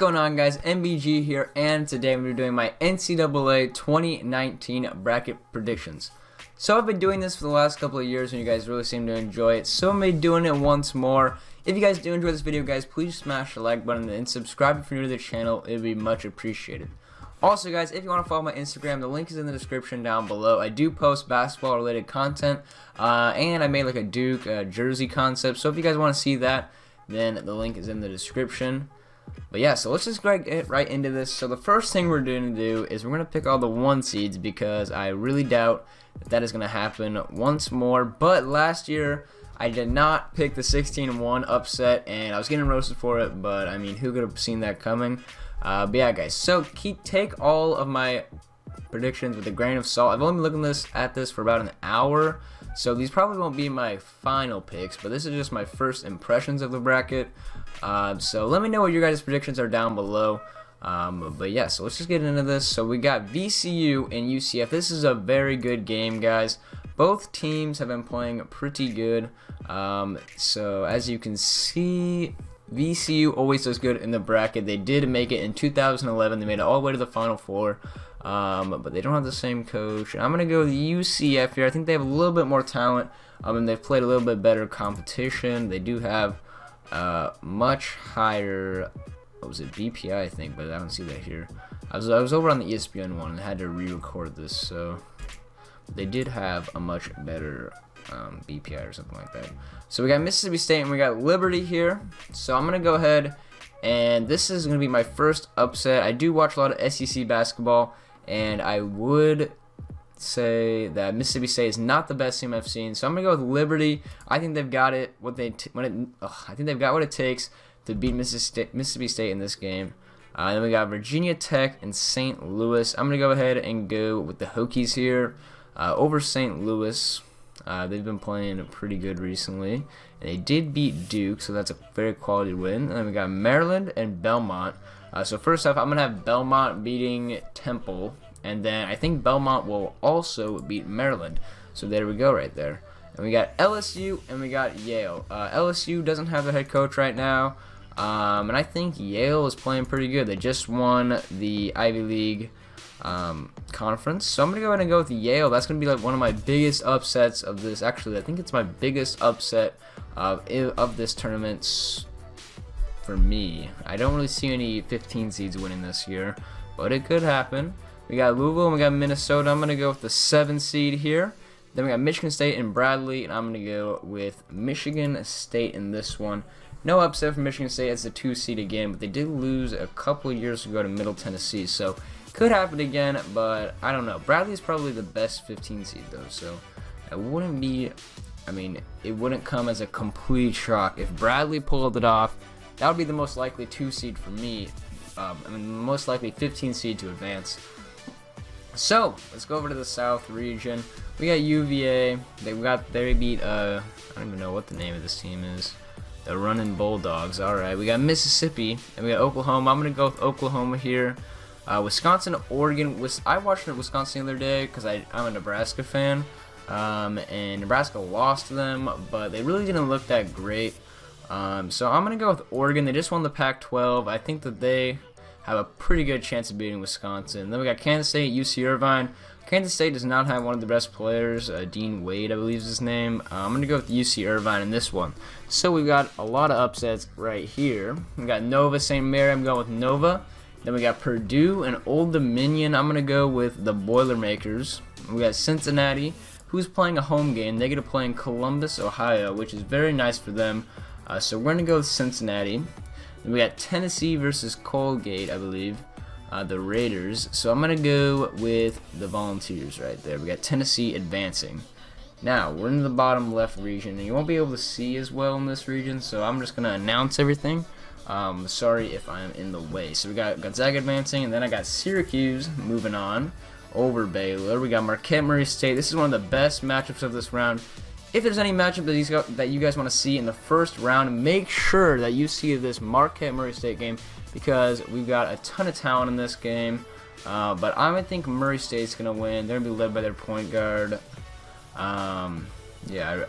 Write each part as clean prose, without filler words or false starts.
going on, guys? MBG here, and today we're doing my NCAA 2019 bracket predictions. So I've been doing this for the last couple of years and you guys really seem to enjoy it, so I'm going to be doing it once more. If you guys do enjoy this video, guys, please smash the like button and subscribe if you're new to the channel. It would be much appreciated. Also, guys, if you want to follow my Instagram, the link is in the description down below. I do post basketball related content, and I made like a Duke jersey concept, so if you guys want to see that, then the link is in the description. But yeah, so let's just get right into this. So the first thing we're going to do is we're going to pick all the 1 seeds because I really doubt that is going to happen once more. But last year I did not pick the 16-1 upset, and I was getting roasted for it, but I mean, who could have seen that coming? But yeah, guys, so take all of my predictions with a grain of salt. I've only been looking at this for about an hour, so these probably won't be my final picks, but this is just my first impressions of the bracket. So let me know what your guys' predictions are down below. But yeah, so let's just get into this. So we got VCU and UCF. This is a very good game, guys. Both teams have been playing pretty good. So as you can see, VCU always does good in the bracket. They did make it in 2011. They made it all the way to the Final Four. But they don't have the same coach. And I'm going to go with UCF here. I think they have a little bit more talent. And they've played a little bit better competition. They do have much higher, what was it, BPI, I think, but I don't see that here. I was over on the ESPN one and had to re-record this, so they did have a much better BPI or something like that. So we got Mississippi State and we got Liberty here. So I'm going to go ahead, and this is going to be my first upset. I do watch a lot of SEC basketball, and I would say that Mississippi State is not the best team I've seen, so I'm gonna go with Liberty. I think they've got it. I think they've got what it takes to beat Mississippi State in this game. Then we got Virginia Tech and St. Louis. I'm gonna go ahead and go with the Hokies here over St. Louis. They've been playing pretty good recently, and they did beat Duke, so that's a very quality win. And then we got Maryland and Belmont. So first off, I'm gonna have Belmont beating Temple. And then I think Belmont will also beat Maryland. So there we go right there. And we got LSU and we got Yale. LSU doesn't have a head coach right now. And I think Yale is playing pretty good. They just won the Ivy League conference. So I'm going to go ahead and go with Yale. That's going to be like one of my biggest upsets of this. Actually, I think it's my biggest upset of this tournament for me. I don't really see any 15 seeds winning this year, but it could happen. We got Louisville and we got Minnesota. I'm going to go with the 7 seed here. Then we got Michigan State and Bradley, and I'm going to go with Michigan State in this one. No upset for Michigan State as the 2 seed again, but they did lose a couple of years ago to Middle Tennessee, so could happen again, but I don't know. Bradley is probably the best 15 seed though, so it wouldn't be, I mean, it wouldn't come as a complete shock. If Bradley pulled it off, that would be the most likely 2 seed for me. I mean, most likely 15 seed to advance. So let's go over to the South region. We got UVA. They beat I don't even know what the name of this team is. The Running Bulldogs. All right. We got Mississippi and we got Oklahoma. I'm gonna go with Oklahoma here. Wisconsin, Oregon. I watched Wisconsin the other day because I'm a Nebraska fan. And Nebraska lost to them, but they really didn't look that great. So I'm gonna go with Oregon. They just won the Pac-12. I think that they have a pretty good chance of beating Wisconsin. Then we got Kansas State, UC Irvine. Kansas State does not have one of the best players. Dean Wade, I believe is his name. I'm going to go with UC Irvine in this one. So we've got a lot of upsets right here. We got Nova, St. Mary. I'm going with Nova. Then we got Purdue and Old Dominion. I'm going to go with the Boilermakers. We got Cincinnati, who's playing a home game. They get to play in Columbus, Ohio, which is very nice for them. So we're going to go with Cincinnati. Then we got Tennessee versus Colgate, I believe, the Raiders. So I'm going to go with the Volunteers right there. We got Tennessee advancing. Now, we're in the bottom left region, and you won't be able to see as well in this region, so I'm just going to announce everything. Sorry if I'm in the way. So we got Gonzaga advancing, and then I got Syracuse moving on over Baylor. We got Marquette Murray State. This is one of the best matchups of this round. If there's any matchup that you guys want to see in the first round, make sure that you see this Marquette Murray State game because we've got a ton of talent in this game. But I would think Murray State's going to win. They're going to be led by their point guard. Yeah,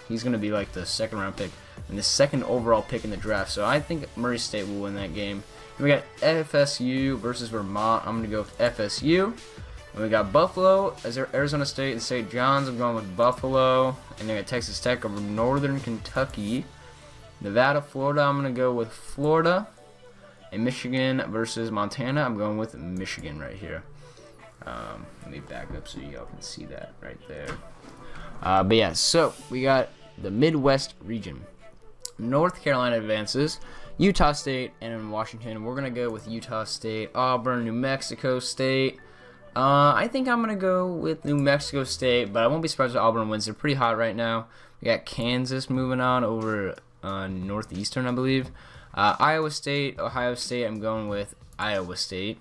he's going to be like the 2nd round pick and the 2nd overall pick in the draft. So I think Murray State will win that game. We got FSU versus Vermont. I'm going to go with FSU. And we got Buffalo as Arizona State and St. John's. I'm going with Buffalo. And then we got Texas Tech over Northern Kentucky. Nevada, Florida. I'm going to go with Florida. And Michigan versus Montana. I'm going with Michigan right here. Let me back up so y'all can see that right there. But yeah, so we got the Midwest region. North Carolina advances. Utah State and Washington. We're going to go with Utah State. Auburn, New Mexico State. I think I'm going to go with New Mexico State, but I won't be surprised if Auburn wins. They're pretty hot right now. We got Kansas moving on over Northeastern, I believe. Iowa State, Ohio State. I'm going with Iowa State.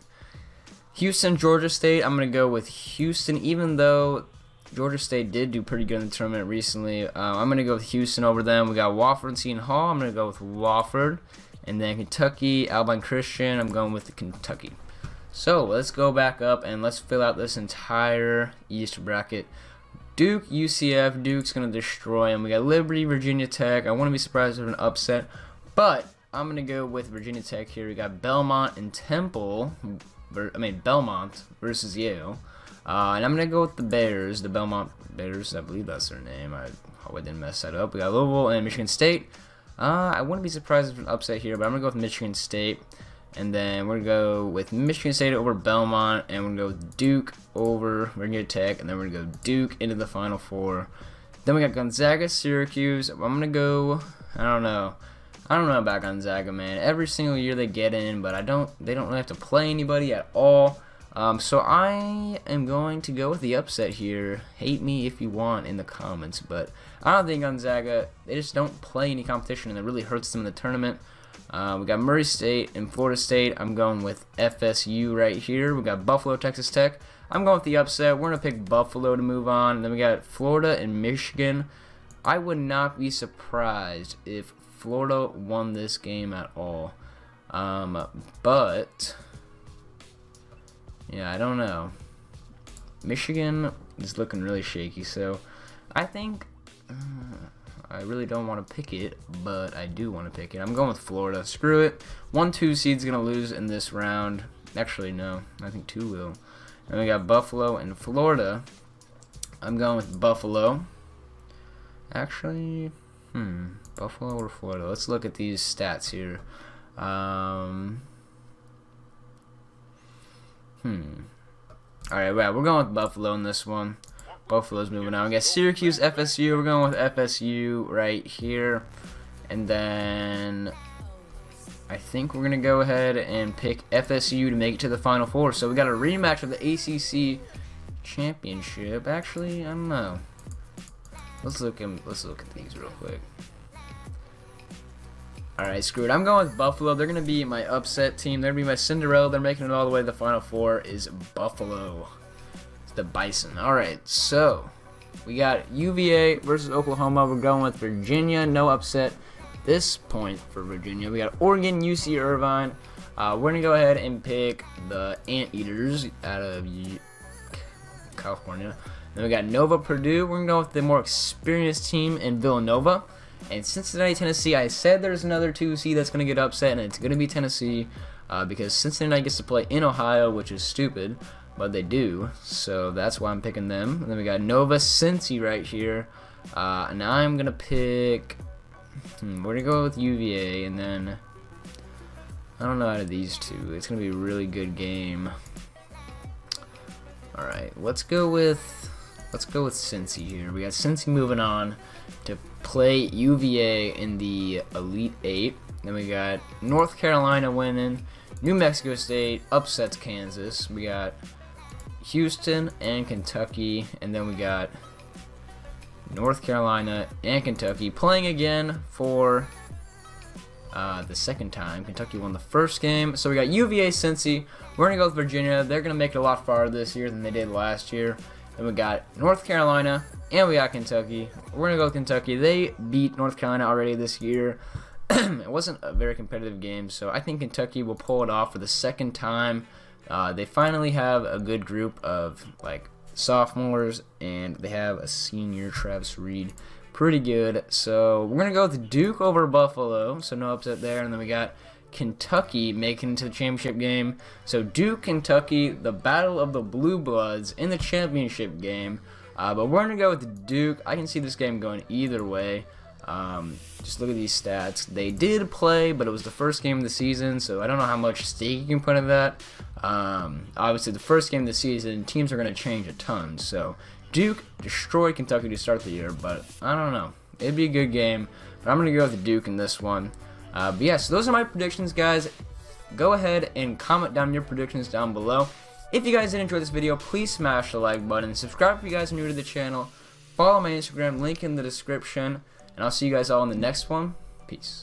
Houston, Georgia State. I'm going to go with Houston, even though Georgia State did do pretty good in the tournament recently. I'm going to go with Houston over them. We got Wofford and Seton Hall. I'm going to go with Wofford. And then Kentucky, Alpine Christian. I'm going with Kentucky. So let's go back up and let's fill out this entire East bracket. Duke, UCF. Duke's going to destroy them. We got Liberty, Virginia Tech. I wouldn't be surprised if an upset. But I'm going to go with Virginia Tech here. We got Belmont and Temple. Belmont versus Yale. And I'm going to go with the Bears, the Belmont Bears. I believe that's their name. I hope I didn't mess that up. We got Louisville and Michigan State. I wouldn't be surprised if an upset here, but I'm going to go with Michigan State. And then we're going to go with Michigan State over Belmont. And we're going to go with Duke over Virginia Tech. And then we're going to go Duke into the Final Four. Then we got Gonzaga, Syracuse. I'm going to go, I don't know about Gonzaga, man. Every single year they get in, but they don't really have to play anybody at all. So I am going to go with the upset here. Hate me if you want in the comments, but I don't think Gonzaga, they just don't play any competition, and it really hurts them in the tournament. We got Murray State and Florida State. I'm going with FSU right here. We got Buffalo, Texas Tech. I'm going with the upset. We're going to pick Buffalo to move on. And then we got Florida and Michigan. I would not be surprised if Florida won this game at all. But yeah, I don't know. Michigan is looking really shaky, so I think I really don't want to pick it, but I do want to pick it. I'm going with Florida. Screw it. 1-2 seed's going to lose in this round. Actually, no. I think 2 will. And we got Buffalo and Florida. I'm going with Buffalo. Actually, Buffalo or Florida? Let's look at these stats here. Alright, well, we're going with Buffalo in this one. Buffalo's moving on. We got Syracuse, FSU. We're going with FSU right here. And then I think we're going to go ahead and pick FSU to make it to the Final Four. So we got a rematch of the ACC Championship. Actually, I don't know. Let's look at these real quick. Alright, screw it. I'm going with Buffalo. They're going to be my upset team. They're going to be my Cinderella. They're making it all the way to the Final Four is Buffalo. It's the Bison. Alright, so we got UVA versus Oklahoma. We're going with Virginia. No upset this point for Virginia. We got Oregon, UC Irvine. We're going to go ahead and pick the Anteaters out of California. Then we got Nova, Purdue. We're going to go with the more experienced team in Villanova. And Cincinnati, Tennessee, I said there's another 2 seed that's going to get upset, and it's going to be Tennessee because Cincinnati gets to play in Ohio, which is stupid, but they do. So that's why I'm picking them. And then we got Nova, Cincy right here. And I'm going to pick, we're going to go with UVA, and then I don't know out of these two. It's going to be a really good game. All right, let's go with Cincy here. We got Cincy moving on to play UVA in the Elite 8. Then we got North Carolina winning. New Mexico State upsets Kansas. We got Houston and Kentucky. And then we got North Carolina and Kentucky playing again for the second time. Kentucky won the first game. So we got UVA, Cincy. We're going to go with Virginia. They're going to make it a lot farther this year than they did last year. Then we got North Carolina, and we got Kentucky. We're going to go with Kentucky. They beat North Carolina already this year. It wasn't a very competitive game, so I think Kentucky will pull it off for the second time. They finally have a good group of sophomores, and they have a senior, Travis Reed. Pretty good. So we're going to go with Duke over Buffalo, so no upset there. And then we got Kentucky making it to the championship game. So Duke, Kentucky, the battle of the Blue Bloods in the championship game. But we're going to go with Duke. I can see this game going either way. Just look at these stats. They did play, but it was the first game of the season, so I don't know how much stake you can put in that. Obviously, the first game of the season, teams are going to change a ton. So Duke destroyed Kentucky to start the year, but I don't know. It'd be a good game, but I'm going to go with Duke in this one. But yeah, so those are my predictions, guys. Go ahead and comment down your predictions down below. If you guys did enjoy this video, please smash the like button. Subscribe if you guys are new to the channel. Follow my Instagram, link in the description. And I'll see you guys all in the next one. Peace.